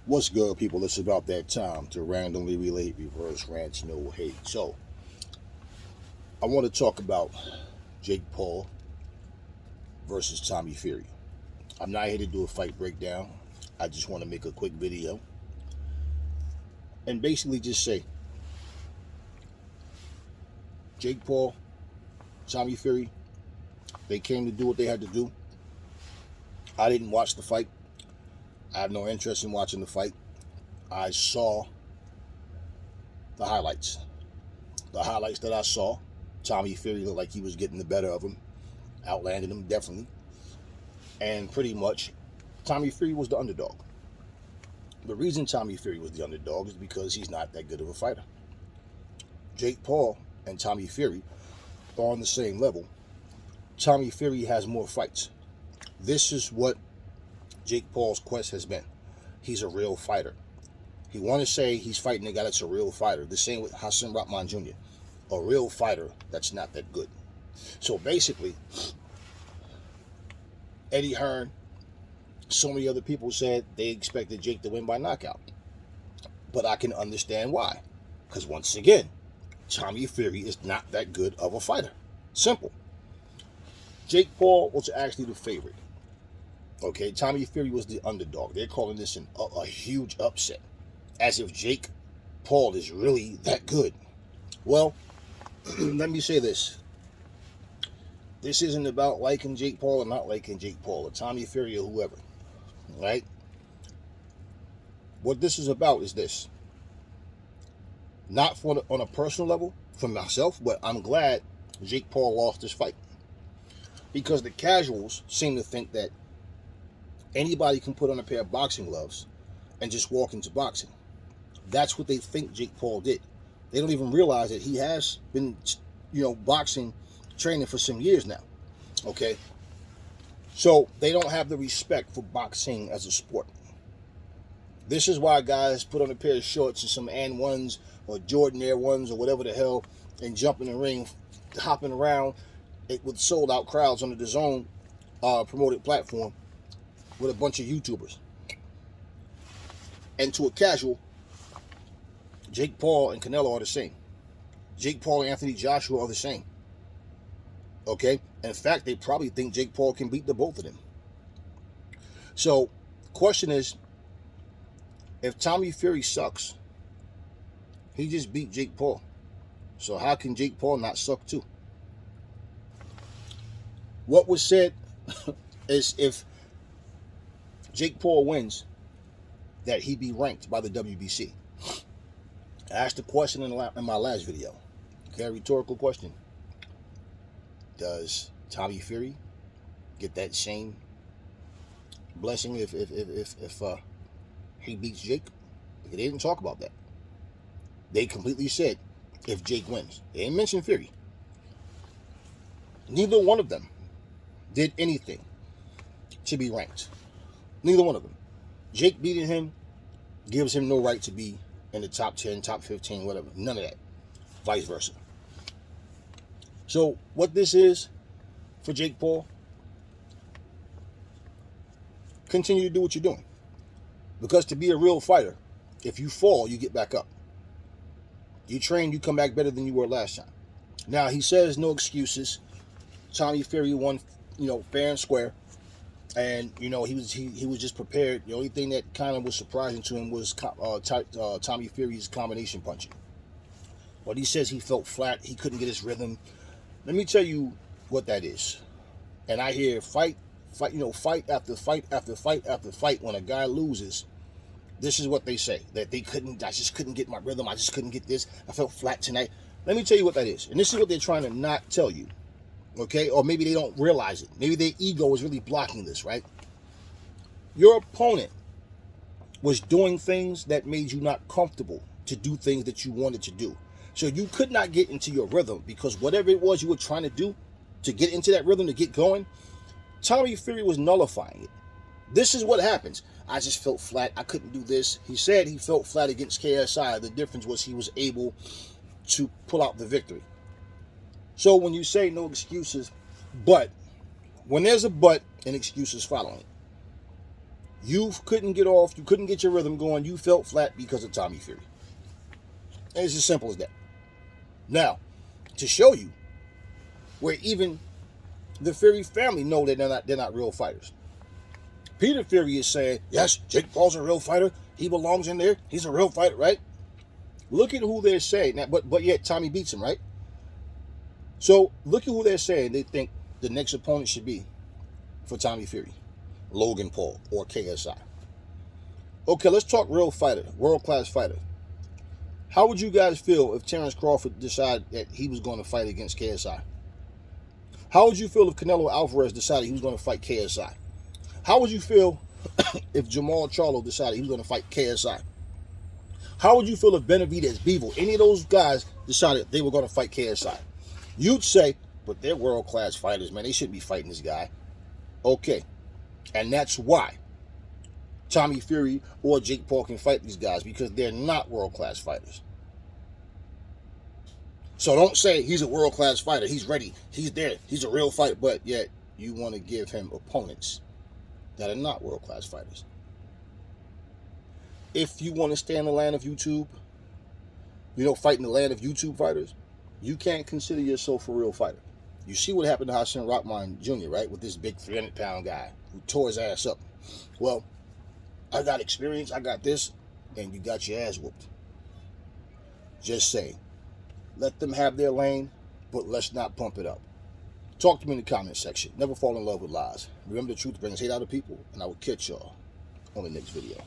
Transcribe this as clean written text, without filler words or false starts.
What's good, people? It's about that time to randomly relate reverse rants, no hate. So, I want to talk about Jake Paul versus Tommy Fury. I'm not here to do a fight breakdown. I just want to make a quick video and basically just say Jake Paul, Tommy Fury, they came to do what they had to do. I didn't watch the fight. I have no interest in watching the fight. I saw the highlights. The highlights that I saw, Tommy Fury looked like he was getting the better of him, outlanded him definitely. And pretty much, Tommy Fury was the underdog. The reason Tommy Fury was the underdog is because he's not that good of a fighter. Jake Paul and Tommy Fury are on the same level. Tommy Fury has more fights. This is what Jake Paul's quest has been. He's a real fighter. He want to say he's fighting a guy that's a real fighter. The same with Hassan Rahman Jr., a real fighter that's not that good. So basically, Eddie Hearn, so many other people said they expected Jake to win by knockout. But I can understand why. Because once again, Tommy Fury is not that good of a fighter. Simple. Jake Paul was actually the favorite. Okay, Tommy Fury was the underdog. They're calling this a huge upset. As if Jake Paul is really that good. Well, let me say this. This isn't about liking Jake Paul or not liking Jake Paul or Tommy Fury or whoever. Right? What this is about is this. Not on a personal level for myself, but I'm glad Jake Paul lost this fight. Because the casuals seem to think that anybody can put on a pair of boxing gloves and just walk into boxing. That's what they think Jake Paul did. They don't even realize that he has been, boxing training for some years now. Okay? So they don't have the respect for boxing as a sport. This is why guys put on a pair of shorts and some N ones or Jordan Air ones or whatever the hell and jump in the ring, hopping around with sold out crowds on the DAZN promoted platform with a bunch of YouTubers. And to a casual, Jake Paul and Canelo are the same. Jake Paul and Anthony Joshua are the same. Okay? In fact, they probably think Jake Paul can beat the both of them. So, question is, if Tommy Fury sucks, he just beat Jake Paul. So how can Jake Paul not suck too? What was said is if Jake Paul wins, that he be ranked by the WBC. I asked a question in my last video. Okay, rhetorical question. Does Tommy Fury get that same blessing if he beats Jake? They didn't talk about that. They completely said if Jake wins. They didn't mention Fury. Neither one of them did anything to be ranked. Neither one of them. Jake beating him gives him no right to be in the top 10, top 15, whatever. None of that. Vice versa. So what this is for Jake Paul, continue to do what you're doing. Because to be a real fighter, if you fall, you get back up. You train, you come back better than you were last time. Now, he says no excuses. Tommy Fury won, fair and square. And, he was just prepared. The only thing that kind of was surprising to him was Tommy Fury's combination punching. But he says he felt flat. He couldn't get his rhythm. Let me tell you what that is. And I hear fight after fight after fight after fight. When a guy loses, this is what they say. That I just couldn't get my rhythm. I just couldn't get this. I felt flat tonight. Let me tell you what that is. And this is what they're trying to not tell you. Okay? Or maybe they don't realize it. Maybe their ego is really blocking this, right? Your opponent was doing things that made you not comfortable to do things that you wanted to do. So you could not get into your rhythm because whatever it was you were trying to do to get into that rhythm, to get going, Tommy Fury was nullifying it. This is what happens. I just felt flat. I couldn't do this. He said he felt flat against KSI. The difference was he was able to pull out the victory. So when you say no excuses, but when there's a but and excuses following, You couldn't get off. You couldn't get your rhythm going. You felt flat because of Tommy Fury. And it's as simple as that. Now, to show you where even the Fury family know that they're not real fighters. Peter Fury is saying, yes, Jake Paul's a real fighter. He belongs in there. He's a real fighter, right? Look at who they're saying. Now, but yet Tommy beats him, right? So look at who they're saying they think the next opponent should be for Tommy Fury. Logan Paul or KSI. Okay, let's talk real fighter, world-class fighter. How would you guys feel if Terrence Crawford decided that he was going to fight against KSI? How would you feel if Canelo Alvarez decided he was going to fight KSI? How would you feel if Jamal Charlo decided he was going to fight KSI? How would you feel if Benavidez, Bivol, any of those guys decided they were going to fight KSI? You'd say, but they're world-class fighters, man. They shouldn't be fighting this guy. Okay. And that's why Tommy Fury or Jake Paul can fight these guys, because they're not world-class fighters. So don't say he's a world-class fighter. He's ready. He's there. He's a real fighter. But yet you want to give him opponents that are not world-class fighters. If you want to stay in the land of YouTube, fight in the land of YouTube fighters, you can't consider yourself a real fighter. You see what happened to Hassan Rahman Jr., right? With this big 300-pound guy who tore his ass up. Well, I got experience, I got this, and you got your ass whooped. Just saying. Let them have their lane, but let's not pump it up. Talk to me in the comment section. Never fall in love with lies. Remember, the truth brings hate out of people, and I will catch y'all on the next video.